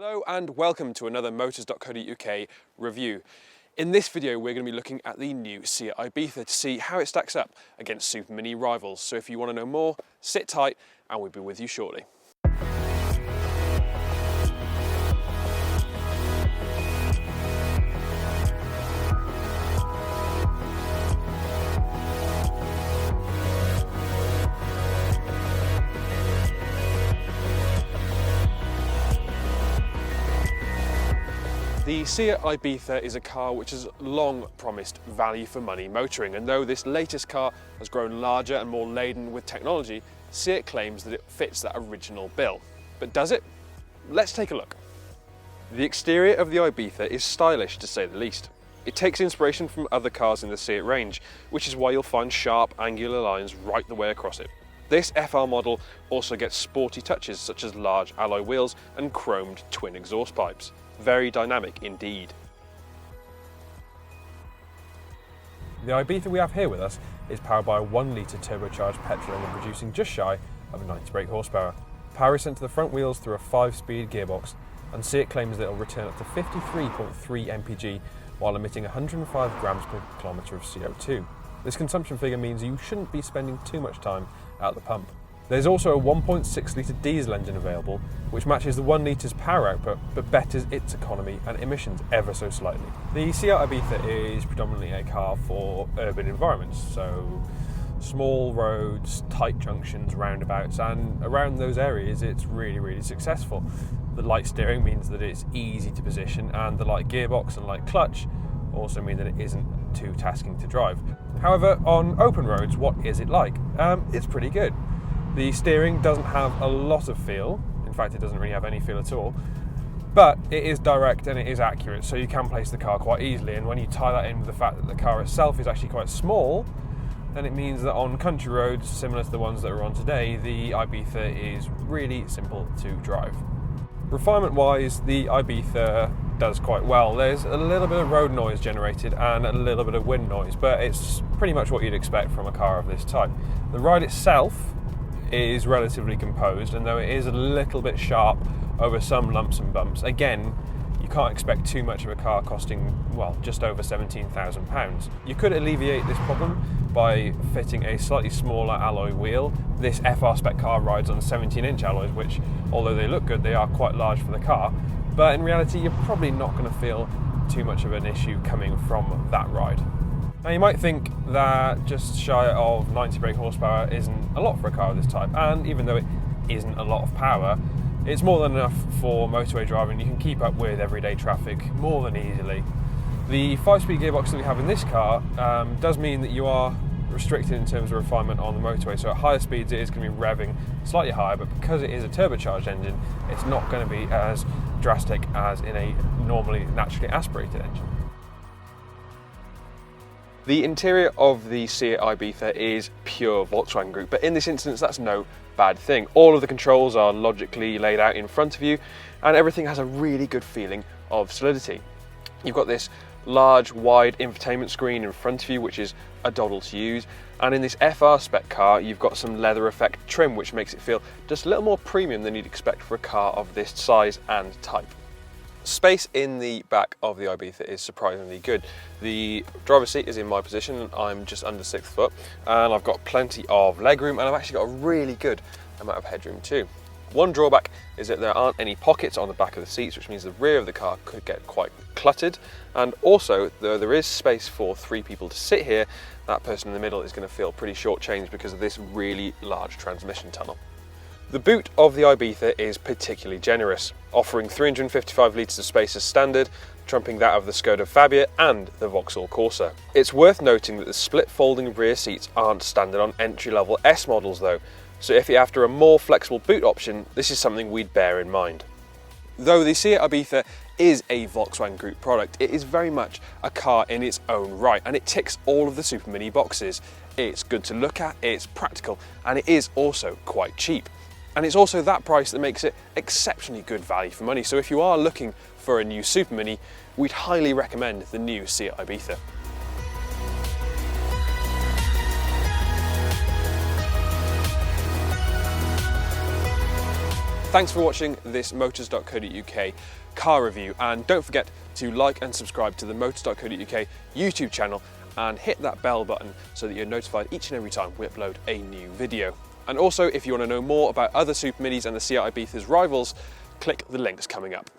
Hello and welcome to another motors.co.uk review. In this video we're going to be looking at the new Seat Ibiza to see how it stacks up against Super Mini rivals. So if you want to know more, sit tight and we'll be with you shortly. The Seat Ibiza is a car which has long promised value for money motoring, and though this latest car has grown larger and more laden with technology, Seat claims that it fits that original bill. But does it? Let's take a look. The exterior of the Ibiza is stylish to say the least. It takes inspiration from other cars in the Seat range, which is why you'll find sharp, angular lines right the way across it. This FR model also gets sporty touches such as large alloy wheels and chromed twin exhaust pipes. Very dynamic indeed. The Ibiza we have here with us is powered by a 1 litre turbocharged petrol engine producing just shy of 90 brake horsepower. Power is sent to the front wheels through a 5-speed gearbox, and Seat claims that it will return up to 53.3 mpg while emitting 105 grams per kilometre of CO2. This consumption figure means you shouldn't be spending too much time at the pump. There's also a 1.6 litre diesel engine available, which matches the 1 litre's power output but betters its economy and emissions ever so slightly. The Seat Ibiza is predominantly a car for urban environments, so small roads, tight junctions, roundabouts, and around those areas it's really successful. The light steering means that it's easy to position, and the light gearbox and light clutch also mean that it isn't too tasking to drive. However, on open roads, what is it like? It's pretty good. The steering doesn't have a lot of feel, in fact it doesn't really have any feel at all, but it is direct and it is accurate, so you can place the car quite easily, and when you tie that in with the fact that the car itself is actually quite small, then it means that on country roads similar to the ones that we're on today, the Ibiza is really simple to drive. Refinement wise, the Ibiza does quite well. There's a little bit of road noise generated and a little bit of wind noise, but it's pretty much what you'd expect from a car of this type. The ride itself is relatively composed, and though it is a little bit sharp over some lumps and bumps, again, you can't expect too much of a car costing, well, just over £17,000. You could alleviate this problem by fitting a slightly smaller alloy wheel. This FR spec car rides on 17-inch alloys, which, although they look good, they are quite large for the car, but in reality you're probably not going to feel too much of an issue coming from that ride. Now you might think that just shy of 90 brake horsepower isn't a lot for a car of this type, and even though it isn't a lot of power, it's more than enough for motorway driving. You can keep up with everyday traffic more than easily. The 5-speed gearbox that we have in this car does mean that you are restricted in terms of refinement on the motorway, so at higher speeds it is going to be revving slightly higher, but because it is a turbocharged engine, it's not going to be as drastic as in a normally naturally aspirated engine. The interior of the Seat Ibiza is pure Volkswagen Group, but in this instance that's no bad thing. All of the controls are logically laid out in front of you, and everything has a really good feeling of solidity. You've got this large, wide infotainment screen in front of you, which is a doddle to use, and in this FR spec car you've got some leather effect trim, which makes it feel just a little more premium than you'd expect for a car of this size and type. Space in the back of the Ibiza is surprisingly good. The driver's seat is in my position, I'm just under 6 foot, and I've got plenty of legroom, and I've actually got a really good amount of headroom too. One drawback is that there aren't any pockets on the back of the seats, which means the rear of the car could get quite cluttered, and also though there is space for 3 people to sit here, that person in the middle is going to feel pretty shortchanged because of this really large transmission tunnel. The boot of the Ibiza is particularly generous, offering 355 litres of space as standard, trumping that of the Skoda Fabia and the Vauxhall Corsa. It's worth noting that the split folding rear seats aren't standard on entry-level S models though, so if you're after a more flexible boot option, this is something we'd bear in mind. Though the Seat Ibiza is a Volkswagen Group product, it is very much a car in its own right, and it ticks all of the Super Mini boxes. It's good to look at, it's practical, and it is also quite cheap. And it's also that price that makes it exceptionally good value for money. So if you are looking for a new Super Mini, we'd highly recommend the new Seat Ibiza. Thanks for watching this motors.co.uk car review, and don't forget to like and subscribe to the motors.co.uk YouTube channel and hit that bell button so that you're notified each and every time we upload a new video. And also, if you want to know more about other Super Minis and the Seat Ibiza's rivals, click the links coming up.